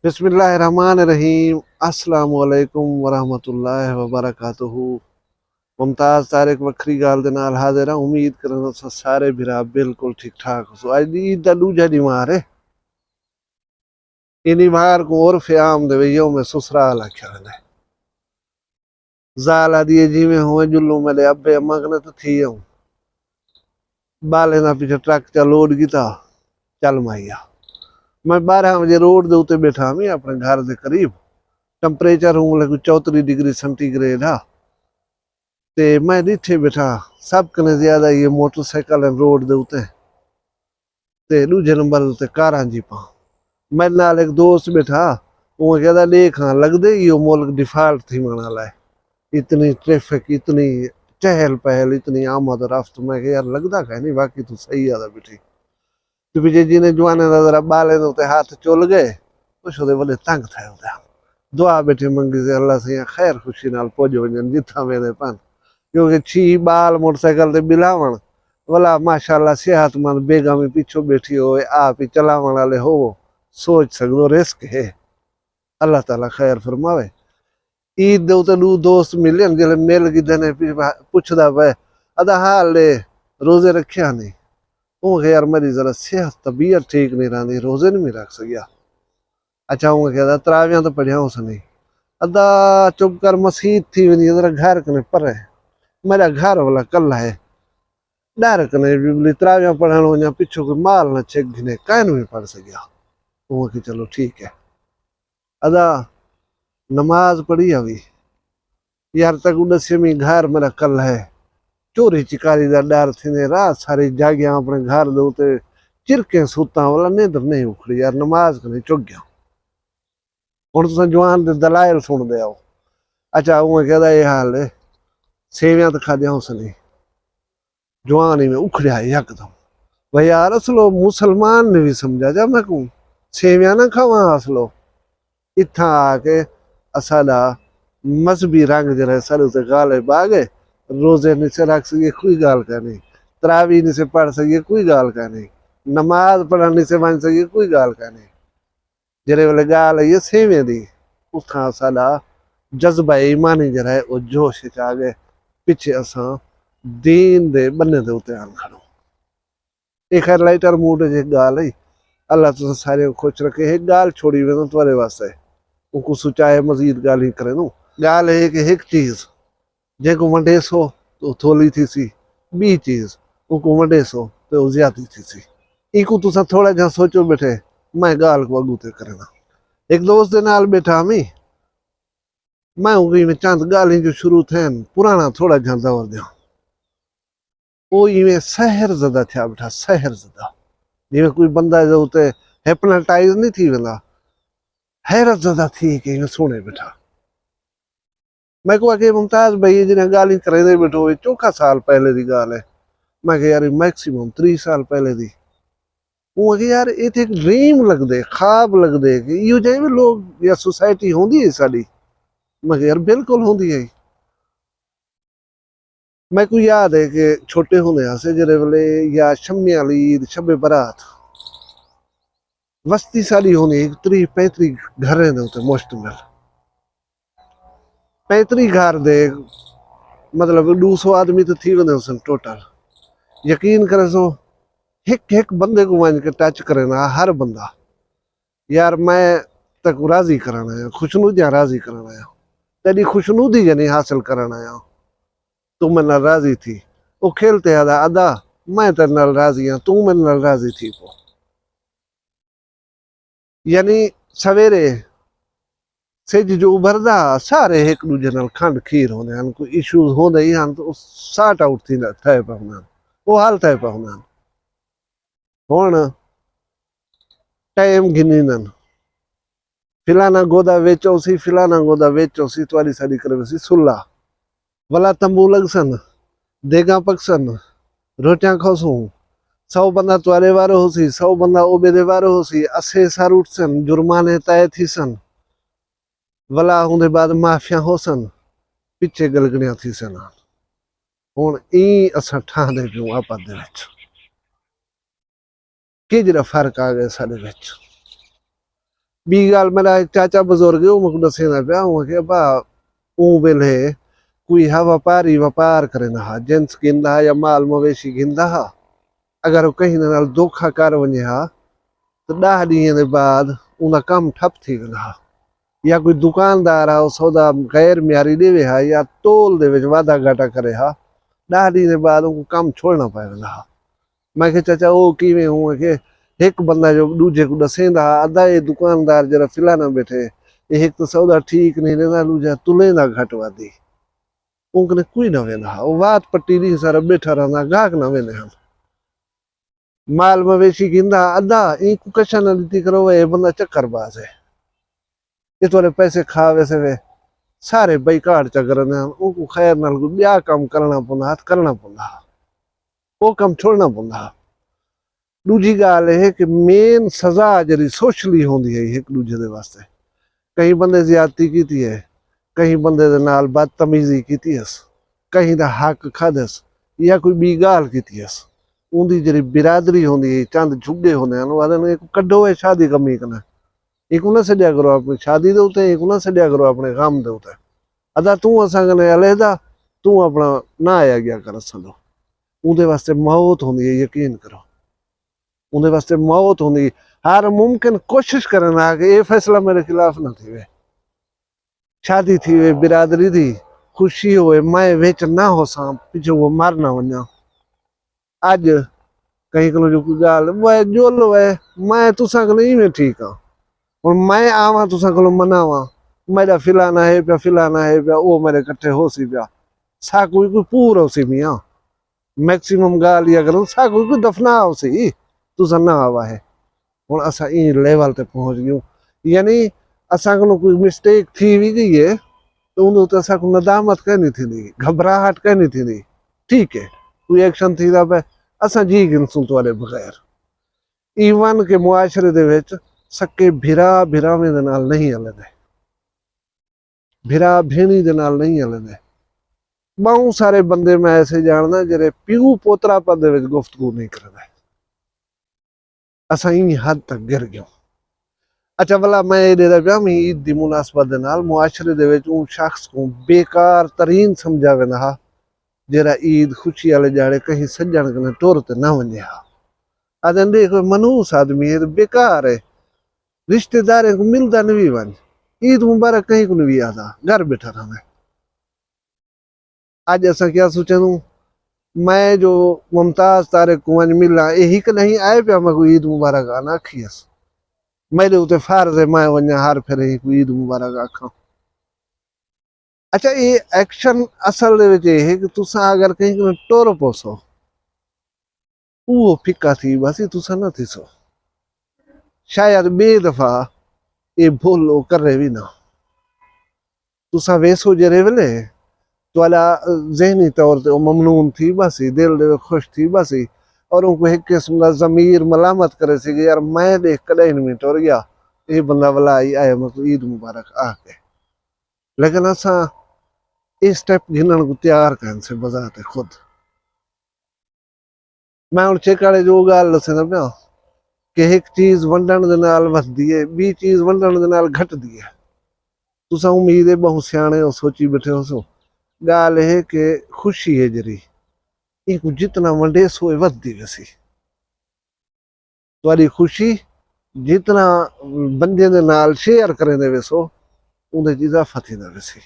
बिस्मिल्लाहिर्रहमानिर्रहीम। अस्सलामुअलैकुम वरहमतुल्लाहि वबरकातुहू। मुमताज़ तारिक वखरी गाल दे नाल हाज़िर हां। उम्मीद करदा तुसां सारे भरा बिल्कुल ठीक ठाक हो। अज दी ईद दा दूजा ॾींहुं है। इन बार को और फ़याम दे वेयो में ससुराल आख्या वेंदा। ज़ाल आदि जिवें हुए जुल्लू मेरे अब्बे अम्मा कने तो थी आऊं बाले ना पीछे ट्रक चा लोड कीता चल माइया। मैं 12 बजे रोड दे उत्ते बैठा मैं अपने घर दे करीब। टैंपरेचर हूँ लगे 34 डिग्री सेंटीग्रेड हा। ते मैं डिठे बैठा सब कने ज्यादा ये मोटरसाइकिल रोड दे उत्ते ते दूजे नंबर उत्ते कारां जीपां। मेरे नाल एक दोस्त बैठा वो कहता देख हाँ लगदे यो मुल्क डिफॉल्ट थी मना लाए। इतनी ट्रैफिक इतनी चहल पहल इतनी आमद रफ्त। मैं यार लगदा कह नहीं बाकी तो सही है बेटी। तो पीछे जिन्हें जवाने का जरा बाले ने हाथ चुल गए कुछ बड़े तंग थे दुआ बैठी मंगी से अल्लाह से खैर खुशी नाल पुज वजन जिथा मेरे पन क्योंकि छी बाल मोटरसाइकिल ते बिलावण वाला माशाल्लाह सेहतमंद बेगम पीछो बैठी हो आप ही चलावण वाले हो सोच सकदो रिस्क है। अल्लाह ताला खैर फरमावे। ईद दे उते दू दोस्त मिले जिले मिल गिदे ने पुछदा पे अदा हाल ले रोजे रखिया नहीं। वो यार मेरी जरा सेहत तबीयत ठीक नहीं रही रोजे नहीं रख सकिया। अच्छा वो कहता तरावियां तो पढ़िया उसने अदा चुप कर मसीद थी वनी जरा घर कने पर है मेरा घर वाला कल है डर कने बिबली तरावियां पढ़न हो या पिछो कोई माल न चेक घिने कैन भी पढ़ सकिया। वो कि चलो ठीक है अदा नमाज पढ़ी अभी यार तक उदस्य में घर मेरा कल है चोरी चिकारी का डर थी रात सारी जागिया अपने घर दे उते चिरके सूता वाला नींदर नहीं उखड़ी यार नमाज कने चुक गया। हुण तुसां जवान दे दलाइल सुनदे आओ। अच्छा वो कहता ये हाल है सेवियां तो खादियां उसने जवान ही में उखड़िया यकदम भाई यार असलो मुसलमान ने भी समझा जा मैं कहूँ सेवियां ना खावा असलो इत्था आके असादा मजहबी रंग जरा सारे उते गाले बागे रोजे नहीं से रख सके कोई गाल का नहीं तरावी नहीं से पढ़ सके कोई गाल का नहीं नमाज पढ़ने से बन सके कोई गाल का नहीं जरे वाले गाल है ये सेवे दी उथा सादा जज्बा ईमानी जरा है वो जोश च आ गए पिछे असा दीन दे बन्ने दे उते आन खड़ो। एक खैर लाइटर मूड जे गाल है अल्लाह तुम सारे खुश रखे एक गाल छोड़ी वे तो तुम्हारे वास्ते उनको सुचाए मजीद गाल ही करे नो गाल है कि एक चीज जेको वंडेसो तो थोली थी सी बी चीज उनको वंडेसो तो ज्यादा थी सी इको तुसा थोड़ा जा सोचो बैठे मैं गाल को अगू ते करना। एक दोस्त दे नाल बैठा हमी मैं उगी में चंद गाली जो शुरू थे पुराना थोड़ा जा दौर दिया वो इवें सहर ज़दा थिया बैठा सहर ज़दा जिमें कोई बंदा जो उते हिप्नोटाइज नहीं थी वेंदा हैरत ज़दा थी कि इवें सुने बैठा। मैं को आके मुमताज भाई जिन्हें गाली करे बैठो चौखा साल पहले दी गाल है। मैं यार मैक्सिमम 30 साल पहले दी वो यार ये एक ड्रीम लगदे ख्वाब लगदे कि यो जिवें लोग या सोसाइटी होंदी है साडी। मैं यार बिल्कुल होंदी है। मैं को याद है कि छोटे होंदे से जेरे वेले या शम्मी वाली ईद शबे बरात वस्ती सारी होनी 30-35 घरें दे उत्ते मुश्तमिल 35 घर दे मतलब 200 आदमी तो थी वेंदे सन टोटल। यकीन करे सो एक बंदे को वंज के टच करे ना हर बंदा यार मैं तक राजी कराना है खुशनुदियां राजी कराना है तेरी खुशनुदी नहीं हासिल कराना है तू मेरे नाल राजी थी वो खेलते आदा अदा मैं तेरे नाल राजी हाँ तू मेरे नाल राजी थी को यानी सवेरे सिज जो उभरदा सारे एक दूजे नाल खंड खीर होंदे हन कोई इशूज होंदे ही हन तो साट आउट थी थे पवना वो हाल थे पवना हुण टाइम गिनीनन फिलाना गोदा वेचोसी फिलाना गोदा वेचोसी तुम्हारी सारी करवेसी सुल्ला वला तंबू लगसन देगा पकसन रोटियां खासू 100 बंदा तुम्हारे वारो होसी 100 बंदा ओबेदे वारो होसी 80 सार उठसन जुर्माने तय थीसन वला होंदे बाद माफिया होसन पिछे गलगड़ियां थीसन। हुण ई असां ठाहंदे पियूं आपस दे विच कि जरा फर्क आ गया साडे विच बी गाल मेरा एक चाचा बुजुर्ग है वो दसेंदा पिया के बा वेले कोई हा व्यापारी व्यापार करे ना जेंस गिंदा या माल मवेशी गिंदा हा अगर कहीं नाल धोखा कर वने हा तो 10 ॾींहं के बाद उनका कम ठप थी वेंदा हा या कोई दुकानदार आ सौदा गैर म्यारी देवे हा या तोल दे विच वाधा घाटा करे हा 10 ॾींहं के बाद उनको काम छोड़ना पै वेंदा हा। मैं के चाचा वो किवें हुआ के एक बंदा जो दूजे को दसेंदा अदा ये दुकानदार जरा फिलाना बैठे एक तो सौदा ठीक नहीं रहना दूजा तुलेंदा घट वादी उनकने कोई ना वेंदा वो बात पट्टी दी सारा बैठा रहना गाहक ना वेंदे हम माल मवेशी गिंदा अदा इनको कशा ना दी करो ये बंदा चक्करबाज है ये थोड़े पैसे खा वैसे वे सारे बेकार चक्कर ने उनको खैर नाल को ब्याह काम करना पौंदा हाथ करना पौंदा वो काम छोड़ना पौंदा। दूजी गाल है कि मेन सजा जरी सोशली होंदी है एक दूजे दे वास्ते कहीं बंदे ज्यादती कीती है कहीं बंदे दे नाल बदतमीजी कीती है कहीं दा हक खादस या कोई बी गाल कीती है उनकी जरी बिरादरी होंदी है चंद झुग्गे होंदे हैं आदन कड्डो है शादी कमी कना एक ना छड्या करो अपनी शादी दे उते एक ना छड्या करो अपने काम दे उते अदा तू असां कने अलहदा तू अपना ना आया गया कर सलो उनके वास्ते मौत होंदी है यकीन करो उनके वास्ते मौत होंदी हर मुमकिन कोशिश करना कि ये फैसला मेरे खिलाफ ना थी वे शादी थी वे बिरादरी दी खुशी होए मैं विच ना हो सा पीछे वो मर ना वना अज कहीं को जो गाल वह जो लो है मैं तुसा कने में ठीक हाँ और मैं आवा तुसा को मनावा मेरा फिलाना है पिया वो मेरे कट्ठे हो सी पिया सा कोई पूरा हो सी मियाँ मैक्सिमम गाल या करूँ सा कोई दफना हो सी तुसा ना आवा है हुण असा इन लेवल ते पहुंच गयूं यानी असा को कोई मिस्टेक थी भी गई है तो उन तो असा को नदामत कहनी थी घबराहट कहनी थी ठीक है कोई एक्शन थी पे असा जी गिनसूं तुहाडे बगैर ईवन के मुआशरे दे विच सके भिरा भिरावें दे नाल नहीं हलदे भिरा भेणी दे नाल नहीं हलदे बहुत सारे बंदे मैं ऐसे जानदा जेरे प्यू पोतरा पद दे विच गुफ्तगू नहीं करदे असा इन हद तक गिर गए। अच्छा भला मैं ये दे पिया मैं ईद दी मुनासबत दे नाल मुआशरे दे विच उन शख्स को बेकार तरीन समझा वेंदा हा जेरा ईद खुशी वाले जाड़े कहीं सज्जण कने टुर ते ना वने हा आदन देखो मनूस आदमी है तो बेकार है रिश्तेदार को मिलता नहीं वन ईद मुबारक कहीं को नहीं आता घर बैठा रहा मैं आज ऐसा क्या सोचा तू मैं जो मुमताज तारे कुंज मिला यही का नहीं आए पे मैं को ईद मुबारक आना आखियस मेरे उते फार्ज है मैं वन्या हार फिर को ईद मुबारक आखा। अच्छा ये एक्शन असल दे विच है कि तुसा अगर कहीं को टोर पोसो वो फिक्का थी बस तुसा ना थी सो शायद बे दफा ये भूलो करे भी ना तुसा वेसो जरे वेले तुआला जहनी तौर ते ममनून थी बसी दिल दे खुश थी बसी और उनको एक किस्म का जमीर मलामत करे सी यार मैं देख कदे नहीं टुर गया ये बंदा वाला आई आए मतलब ईद मुबारक आके लेकिन असा इस स्टेप गिनन को तैयार कहन से बजाते खुद मैं हूँ चेकाले जो गाल दसना पिया कि एक चीज वंडन दे नाल वधदी है बी चीज वंडन दे नाल घटदी है तुसा उम्मीद है बहुत सियाने हो सोची बैठे हो सो गाल है कि खुशी है जरी इनको जितना वंडे सो वधदी वैसी तुम्हारी खुशी जितना बंदे दे नाल शेयर करें दे वैसो उन्हें इजाफा थी ना वैसी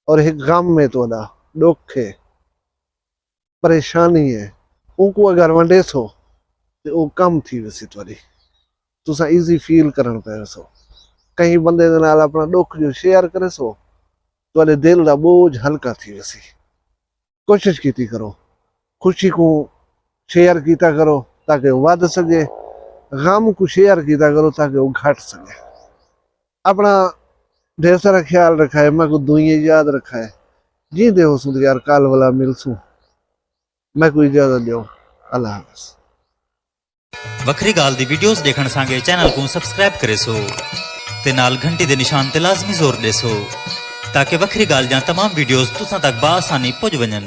और एक गम में तुहाडा दुख है परेशानी है उनको अगर वंडे सो तो वो कम थी वैसी तुहाडी तुसा इजी फील करन पे सो कहीं बंदे दे नाल अपना दुख जो शेयर करे सो तुहाडे दिल दा बोझ हल्का थी वैसी कोशिश कीती करो खुशी को शेयर कीता करो ताकि वो वध सके गम को शेयर कीता करो ताकि वो घट सके अपना ढेर सारा ख्याल रखा है मैं को दुनिया याद रखा है जी दे हो सुध यार काल वाला मिलसू मैं कोई इजाजत दियो अल्लाह हाफिज। वखरी गाल दी वीडियोस देखण सांगे चैनल को सब्सक्राइब करे सो ते नाल घंटी दे निशान ते लाजमी जोर दे सो ताकि वखरी गाल जा तमाम वीडियोस तुसां तक बासानी पहुंच वञन।